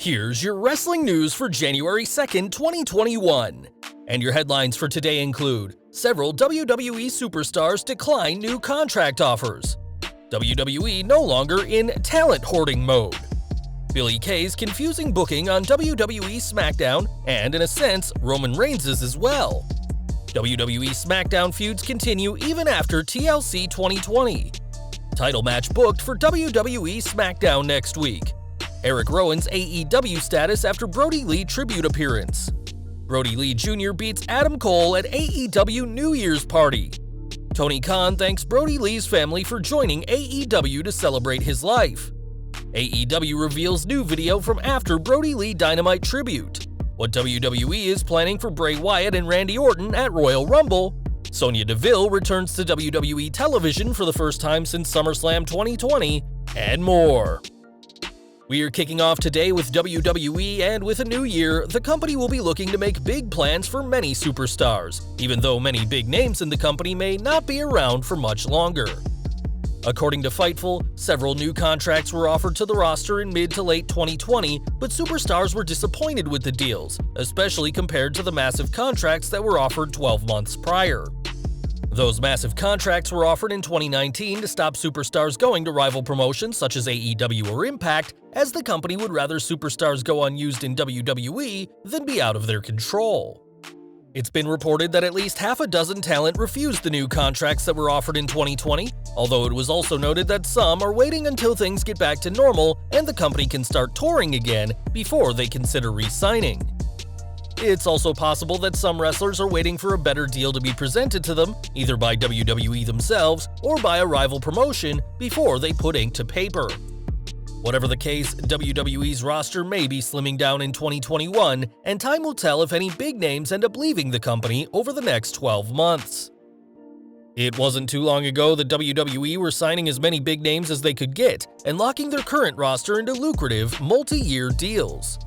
Here's your wrestling news for January 2nd, 2021. And your headlines for today include: several WWE superstars decline new contract offers. WWE no longer in talent hoarding mode. Billie Kay's confusing booking on WWE SmackDown, and in a sense, Roman Reigns' as well. WWE SmackDown feuds continue even after TLC 2020. Title match booked for WWE SmackDown next week. Erick Rowan's AEW status after Brodie Lee tribute appearance. Brodie Lee Jr. beats Adam Cole at AEW New Year's party. Tony Khan thanks Brodie Lee's family for joining AEW to celebrate his life. AEW reveals new video from after Brodie Lee Dynamite tribute. What WWE is planning for Bray Wyatt and Randy Orton at Royal Rumble. Sonya Deville returns to WWE television for the first time since SummerSlam 2020, and more. We are kicking off today with WWE, and with a new year, the company will be looking to make big plans for many superstars, even though many big names in the company may not be around for much longer. According to Fightful, several new contracts were offered to the roster in mid to late 2020, but superstars were disappointed with the deals, especially compared to the massive contracts that were offered 12 months prior. Those massive contracts were offered in 2019 to stop superstars going to rival promotions such as AEW or Impact, as the company would rather superstars go unused in WWE than be out of their control. It's been reported that at least half a dozen talent refused the new contracts that were offered in 2020, although it was also noted that some are waiting until things get back to normal and the company can start touring again before they consider re-signing. It's also possible that some wrestlers are waiting for a better deal to be presented to them, either by WWE themselves or by a rival promotion, before they put ink to paper. Whatever the case, WWE's roster may be slimming down in 2021, and time will tell if any big names end up leaving the company over the next 12 months. It wasn't too long ago that WWE were signing as many big names as they could get, and locking their current roster into lucrative, multi-year deals.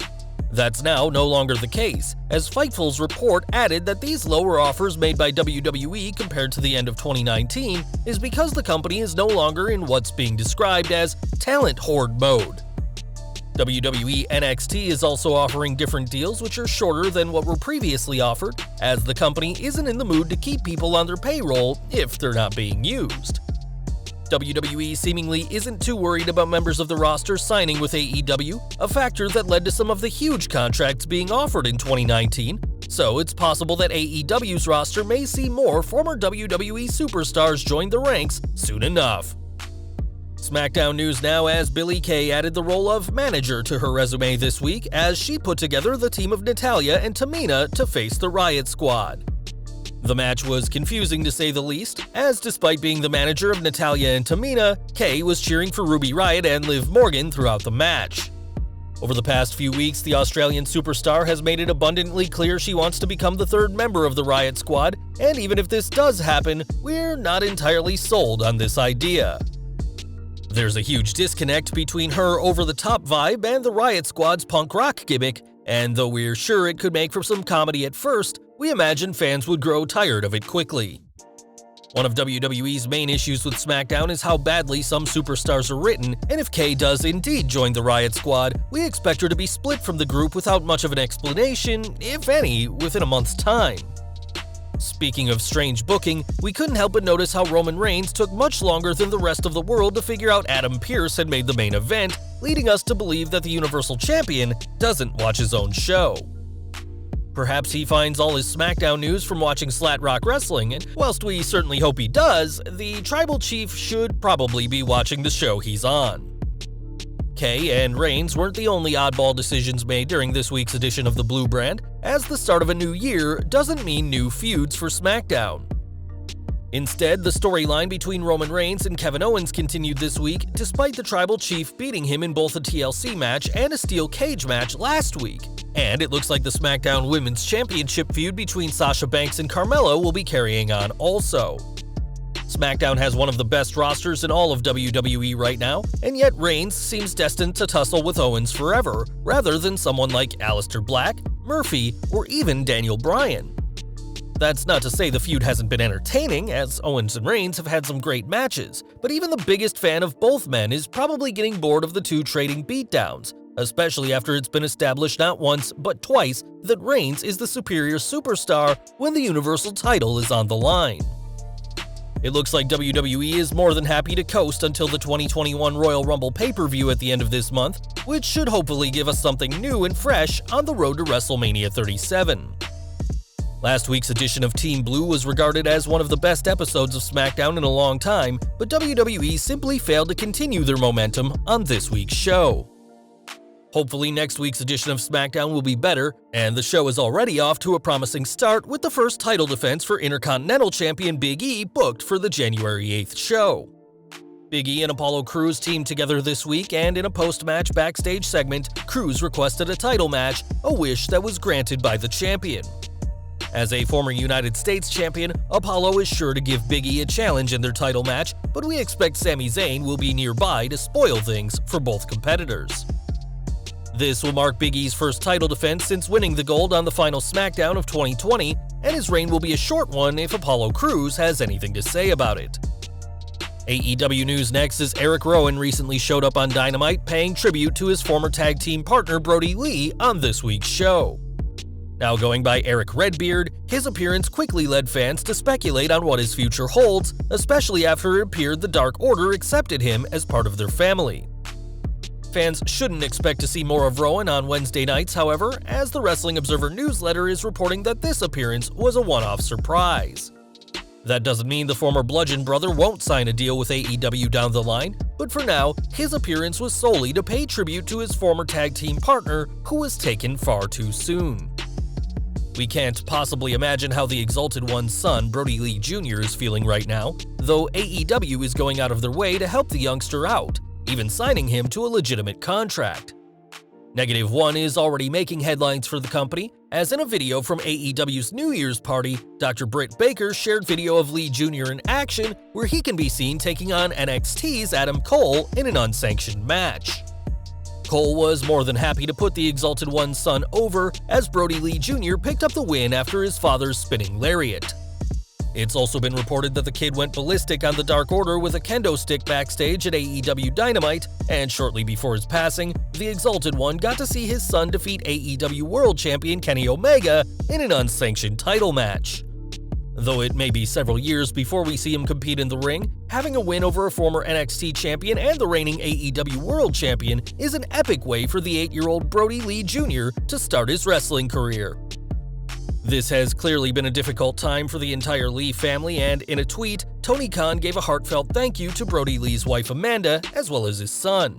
That's now no longer the case, as Fightful's report added that these lower offers made by WWE compared to the end of 2019 is because the company is no longer in what's being described as talent hoard mode. WWE NXT is also offering different deals which are shorter than what were previously offered, as the company isn't in the mood to keep people on their payroll if they're not being used. WWE seemingly isn't too worried about members of the roster signing with AEW, a factor that led to some of the huge contracts being offered in 2019, so it's possible that AEW's roster may see more former WWE superstars join the ranks soon enough. SmackDown news now, as Billie Kay added the role of manager to her resume this week as she put together the team of Natalya and Tamina to face the Riot Squad. The match was confusing to say the least, as despite being the manager of Natalya and Tamina, Kay was cheering for Ruby Riott and Liv Morgan throughout the match. Over the past few weeks, the Australian superstar has made it abundantly clear she wants to become the third member of the Riot Squad, and even if this does happen, we're not entirely sold on this idea. There's a huge disconnect between her over-the-top vibe and the Riot Squad's punk rock gimmick, and though we're sure it could make for some comedy at first, we imagine fans would grow tired of it quickly. One of WWE's main issues with SmackDown is how badly some superstars are written, and if Kay does indeed join the Riot Squad, we expect her to be split from the group without much of an explanation, if any, within a month's time. Speaking of strange booking, we couldn't help but notice how Roman Reigns took much longer than the rest of the world to figure out Adam Pearce had made the main event, leading us to believe that the Universal Champion doesn't watch his own show. Perhaps he finds all his SmackDown news from watching Slat Rock Wrestling, and whilst we certainly hope he does, the Tribal Chief should probably be watching the show he's on. Kay and Reigns weren't the only oddball decisions made during this week's edition of the Blue Brand, as the start of a new year doesn't mean new feuds for SmackDown. Instead, the storyline between Roman Reigns and Kevin Owens continued this week, despite the Tribal Chief beating him in both a TLC match and a steel cage match last week. And it looks like the SmackDown Women's Championship feud between Sasha Banks and Carmella will be carrying on also. SmackDown has one of the best rosters in all of WWE right now, and yet Reigns seems destined to tussle with Owens forever, rather than someone like Aleister Black, Murphy, or even Daniel Bryan. That's not to say the feud hasn't been entertaining, as Owens and Reigns have had some great matches, but even the biggest fan of both men is probably getting bored of the two trading beatdowns, especially after it's been established not once but twice that Reigns is the superior superstar when the Universal title is on the line. It looks like WWE is more than happy to coast until the 2021 Royal Rumble pay-per-view at the end of this month, which should hopefully give us something new and fresh on the road to WrestleMania 37. Last week's edition of Team Blue was regarded as one of the best episodes of SmackDown in a long time, but WWE simply failed to continue their momentum on this week's show. Hopefully next week's edition of SmackDown will be better, and the show is already off to a promising start with the first title defense for Intercontinental Champion Big E booked for the January 8th show. Big E and Apollo Crews teamed together this week, and in a post-match backstage segment, Crews requested a title match, a wish that was granted by the champion. As a former United States champion, Apollo is sure to give Big E a challenge in their title match, but we expect Sami Zayn will be nearby to spoil things for both competitors. This will mark Big E's first title defense since winning the gold on the final SmackDown of 2020, and his reign will be a short one if Apollo Crews has anything to say about it. AEW news next as Erick Rowan recently showed up on Dynamite paying tribute to his former tag team partner Brodie Lee on this week's show. Now going by Eric Redbeard, his appearance quickly led fans to speculate on what his future holds, especially after it appeared the Dark Order accepted him as part of their family. Fans shouldn't expect to see more of Rowan on Wednesday nights, however, as the Wrestling Observer newsletter is reporting that this appearance was a one-off surprise. That doesn't mean the former Bludgeon brother won't sign a deal with AEW down the line, but for now, his appearance was solely to pay tribute to his former tag team partner, who was taken far too soon. We can't possibly imagine how the Exalted One's son, Brodie Lee Jr. is feeling right now, though AEW is going out of their way to help the youngster out, even signing him to a legitimate contract. Negative One is already making headlines for the company, as in a video from AEW's New Year's party, Dr. Britt Baker shared video of Lee Jr. in action where he can be seen taking on NXT's Adam Cole in an unsanctioned match. Cole was more than happy to put the Exalted One's son over as Brodie Lee Jr. picked up the win after his father's spinning lariat. It's also been reported that the kid went ballistic on the Dark Order with a kendo stick backstage at AEW Dynamite, and shortly before his passing, the Exalted One got to see his son defeat AEW World Champion Kenny Omega in an unsanctioned title match. Though it may be several years before we see him compete in the ring, having a win over a former NXT champion and the reigning AEW World Champion is an epic way for the 8-year-old Brodie Lee Jr. to start his wrestling career. This has clearly been a difficult time for the entire Lee family, and in a tweet, Tony Khan gave a heartfelt thank you to Brodie Lee's wife Amanda, as well as his son.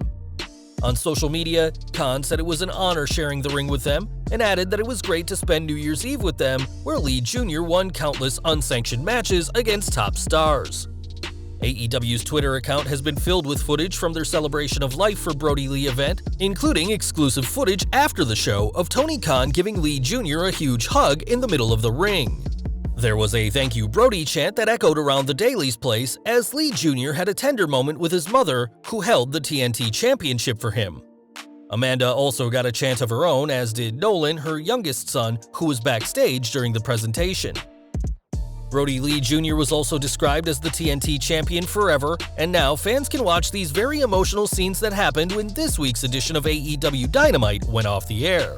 On social media, Khan said it was an honor sharing the ring with them, and added that it was great to spend New Year's Eve with them, where Lee Jr. won countless unsanctioned matches against top stars. AEW's Twitter account has been filled with footage from their Celebration of Life for Brodie Lee event, including exclusive footage after the show of Tony Khan giving Lee Jr. a huge hug in the middle of the ring. There was a "Thank you Brodie" chant that echoed around the Daily's place as Lee Jr. had a tender moment with his mother, who held the TNT Championship for him. Amanda also got a chant of her own, as did Nolan, her youngest son, who was backstage during the presentation. Brodie Lee Jr. was also described as the TNT Champion forever, and now fans can watch these very emotional scenes that happened when this week's edition of AEW Dynamite went off the air.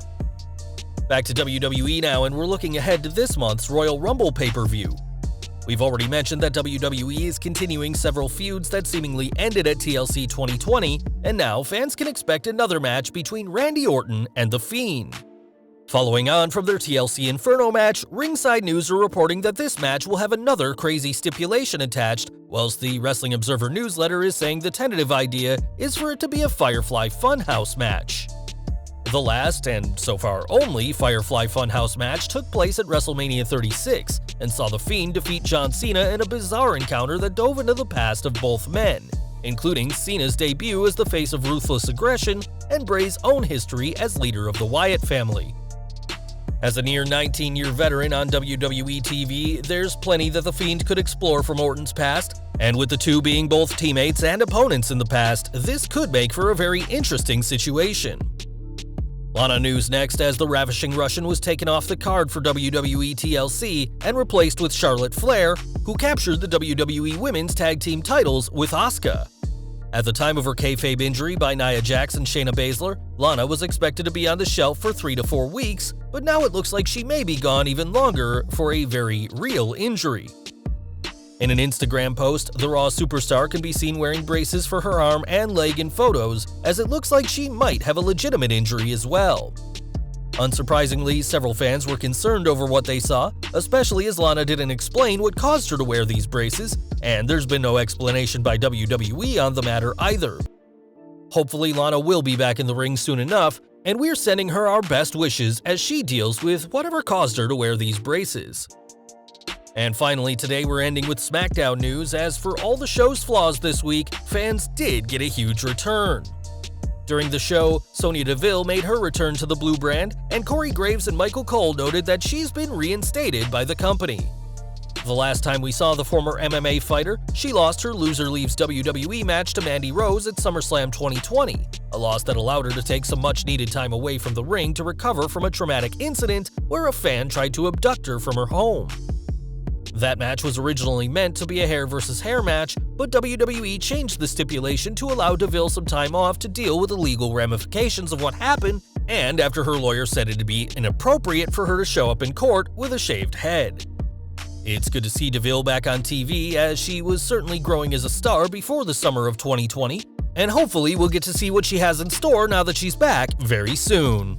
Back to WWE now, and we're looking ahead to this month's Royal Rumble pay-per-view. We've already mentioned that WWE is continuing several feuds that seemingly ended at TLC 2020, and now fans can expect another match between Randy Orton and The Fiend. Following on from their TLC Inferno match, Ringside News are reporting that this match will have another crazy stipulation attached, whilst the Wrestling Observer newsletter is saying the tentative idea is for it to be a Firefly Funhouse match. The last, and so far only, Firefly Funhouse match took place at WrestleMania 36, and saw The Fiend defeat John Cena in a bizarre encounter that dove into the past of both men, including Cena's debut as the face of Ruthless Aggression and Bray's own history as leader of the Wyatt family. As a near 19-year veteran on WWE TV, there's plenty that The Fiend could explore from Orton's past, and with the two being both teammates and opponents in the past, this could make for a very interesting situation. Lana news next, as the Ravishing Russian was taken off the card for WWE TLC and replaced with Charlotte Flair, who captured the WWE Women's Tag Team titles with Asuka. At the time of her kayfabe injury by Nia Jax and Shayna Baszler, Lana was expected to be on the shelf for 3 to 4 weeks, but now it looks like she may be gone even longer for a very real injury. In an Instagram post, the Raw superstar can be seen wearing braces for her arm and leg in photos, as it looks like she might have a legitimate injury as well. Unsurprisingly, several fans were concerned over what they saw, especially as Lana didn't explain what caused her to wear these braces, and there's been no explanation by WWE on the matter either. Hopefully, Lana will be back in the ring soon enough, and we're sending her our best wishes as she deals with whatever caused her to wear these braces. And finally, today we're ending with SmackDown news, as for all the show's flaws this week, fans did get a huge return. During the show, Sonya Deville made her return to the Blue brand, and Corey Graves and Michael Cole noted that she's been reinstated by the company. The last time we saw the former MMA fighter, she lost her Loser Leaves WWE match to Mandy Rose at SummerSlam 2020, a loss that allowed her to take some much-needed time away from the ring to recover from a traumatic incident where a fan tried to abduct her from her home. That match was originally meant to be a hair versus hair match, but WWE changed the stipulation to allow Deville some time off to deal with the legal ramifications of what happened, and after her lawyer said it'd be inappropriate for her to show up in court with a shaved head. It's good to see Deville back on TV, as she was certainly growing as a star before the summer of 2020, and hopefully we'll get to see what she has in store now that she's back very soon.